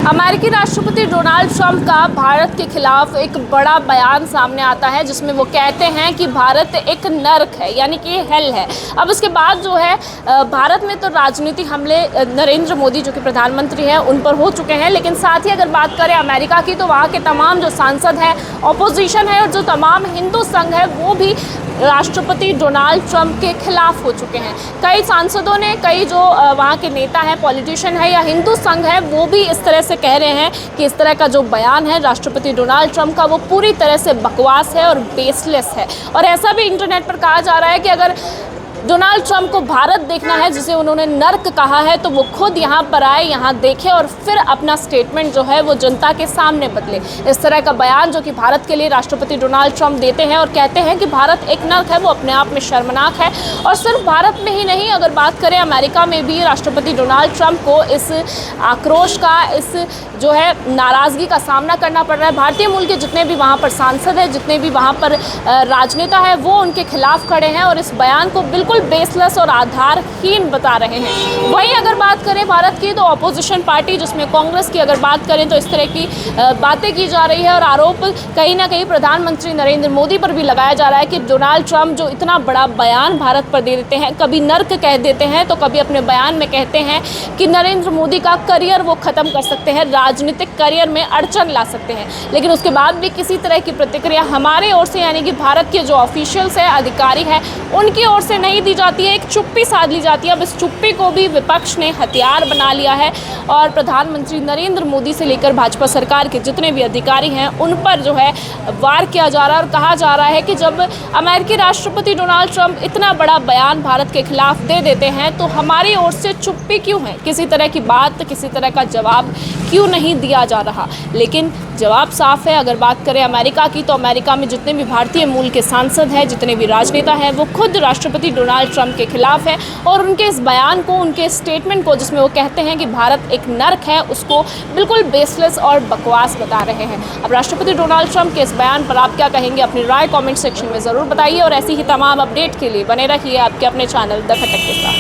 अमेरिकी राष्ट्रपति Donald Trump का भारत के खिलाफ एक बड़ा बयान सामने आता है जिसमें वो कहते हैं कि भारत एक नर्क है, यानी कि हेल है। अब उसके बाद जो है भारत में तो राजनीतिक हमले नरेंद्र मोदी जो कि प्रधानमंत्री हैं उन पर हो चुके हैं, लेकिन साथ ही अगर बात करें अमेरिका की तो वहाँ के तमाम जो सांसद हैं, ऑपोजिशन है और जो तमाम हिंदू संघ है वो भी राष्ट्रपति डोनाल्ड ट्रंप के खिलाफ हो चुके हैं। कई सांसदों ने, कई जो वहाँ के नेता हैं, पॉलिटिशियन है या हिंदू संघ है, वो भी इस तरह से कह रहे हैं कि इस तरह का जो बयान है राष्ट्रपति डोनाल्ड ट्रंप का वो पूरी तरह से बकवास है और बेसलेस है। और ऐसा भी इंटरनेट पर कहा जा रहा है कि अगर डोनाल्ड ट्रंप को भारत देखना है, जिसे उन्होंने नर्क कहा है, तो वो खुद यहाँ पर आए, यहाँ देखे और फिर अपना स्टेटमेंट जो है वो जनता के सामने बदले। इस तरह का बयान जो कि भारत के लिए राष्ट्रपति डोनाल्ड ट्रंप देते हैं और कहते हैं कि भारत एक नर्क है, वो अपने आप में शर्मनाक है। और सिर्फ भारत में ही नहीं, अगर बात करें अमेरिका में भी राष्ट्रपति डोनाल्ड ट्रंप को इस आक्रोश का, इस जो है नाराज़गी का सामना करना पड़ रहा है। भारतीय मूल के जितने भी वहाँ पर सांसद हैं, जितने भी वहाँ पर राजनेता हैं, वो उनके खिलाफ खड़े हैं और इस बयान को बिल्कुल बेसलेस और आधारहीन बता रहे हैं। वहीं अगर बात करें भारत की तो ऑपोजिशन पार्टी जिसमें कांग्रेस की अगर बात करें तो इस तरह की बातें की जा रही है और आरोप कहीं ना कहीं प्रधानमंत्री नरेंद्र मोदी पर भी लगाया जा रहा है कि डोनाल्ड ट्रंप जो इतना बड़ा बयान भारत पर दे देते हैं, कभी नर्क कह देते हैं तो कभी अपने बयान में कहते हैं कि नरेंद्र मोदी का करियर वो ख़त्म कर सकते हैं, राजनीतिक करियर में अड़चन ला सकते हैं। लेकिन उसके बाद भी किसी तरह की प्रतिक्रिया हमारे ओर से, यानी कि भारत के जो ऑफिशियल्स हैं, अधिकारी हैं, उनकी ओर से नहीं दी जाती है। एक चुप्पी साध ली जाती है। अब इस चुप्पी को भी विपक्ष ने हथियार बना लिया है और प्रधानमंत्री नरेंद्र मोदी से लेकर भाजपा सरकार के जितने भी अधिकारी हैं उन पर जो है वार किया जा रहा है और कहा जा रहा है कि जब अमेरिकी राष्ट्रपति डोनाल्ड ट्रंप इतना बड़ा बयान भारत के खिलाफ दे देते हैं तो हमारी ओर से चुप्पी क्यों है, किसी तरह की बात, किसी तरह का जवाब क्यों नहीं दिया जा रहा। लेकिन जवाब साफ है। अगर बात करें अमेरिका की तो अमेरिका में जितने भी भारतीय मूल के सांसद हैं, जितने भी राजनेता हैं, वो खुद राष्ट्रपति डोनाल्ड ट्रंप के खिलाफ है और उनके इस बयान को, उनके स्टेटमेंट को जिसमें वो कहते हैं कि भारत एक नर्क है, उसको बिल्कुल बेसलेस और बकवास बता रहे हैं। अब राष्ट्रपति डोनाल्ड ट्रंप के इस बयान पर आप क्या कहेंगे? अपनी राय कमेंट सेक्शन में ज़रूर बताइए और ऐसी ही तमाम अपडेट के लिए बने रहिए आपके अपने चैनल द खटक के साथ।